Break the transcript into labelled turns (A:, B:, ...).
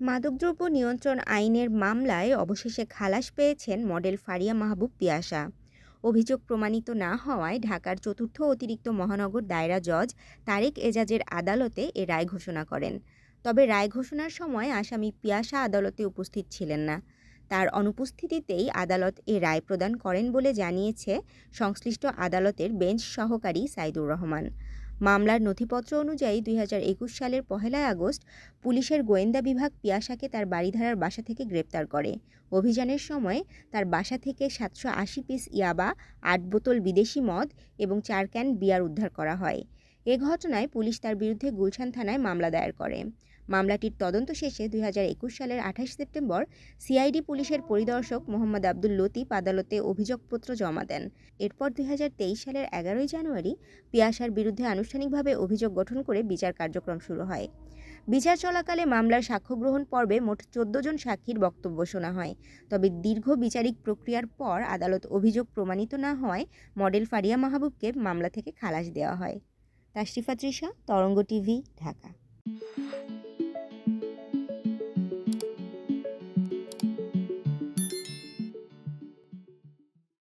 A: মাদকদ্রব্য নিয়ন্ত্রণ আইনের মামলায় অবশেষে খালাস পেয়েছেন মডেল ফারিয়া মাহবুব পিয়াসা। অভিযোগ প্রমাণিত না হওয়ায় ঢাকার চতুর্থ অতিরিক্ত মহানগর দায়রা জজ তারেক এজাজের আদালতে এ রায় ঘোষণা করেন। তবে রায় ঘোষণার সময় আসামি পিয়াসা আদালতে উপস্থিত ছিলেন না। তার অনুপস্থিতিতেই আদালত এ রায় প্রদান করেন বলে জানিয়েছে সংশ্লিষ্ট আদালতের বেঞ্চ সহকারী সাইদুর রহমান। মামলার নথিপত্র অনুযায়ী ২০২১ সালের ১লা আগস্ট পুলিশের গোয়েন্দা বিভাগ পিয়াসাকে তার বারিধারার বাসা থেকে গ্রেপ্তার করে। অভিযানের সময় তার বাসা থেকে ৭৮০ পিস ইয়াবা, ৮ বোতল বিদেশি মদ এবং ৪ ক্যান বিয়ার উদ্ধার করা হয়। এ ঘটনায় পুলিশ তার বিরুদ্ধে গুলশান থানায় মামলা দায়ের করে। মামলাটির তদন্ত শেষে ২০২১ সালের ২৮ সেপ্টেম্বর সিআইডি পুলিশের পরিদর্শক মোহাম্মদ আব্দুল লতিফ আদালতে অভিযোগপত্র জমা দেন। এরপর ২০২৩ সালের ১১ জানুয়ারি পিয়াসার বিরুদ্ধে আনুষ্ঠানিকভাবে অভিযোগ গঠন করে বিচার কার্যক্রম শুরু হয়। বিচার চলাকালে মামলার সাক্ষ্য গ্রহণ পর্বে মোট ১৪ জন সাক্ষীর বক্তব্য শোনা হয়। তবে দীর্ঘ বিচারিক প্রক্রিয়ার পর আদালত অভিযোগ প্রমাণিত না হওয়ায় মডেল ফারিয়া মাহবুবকে মামলা থেকে খালাস দেওয়া হয়। তাশরিফা তৃষা, তরঙ্গ টিভি, ঢাকা।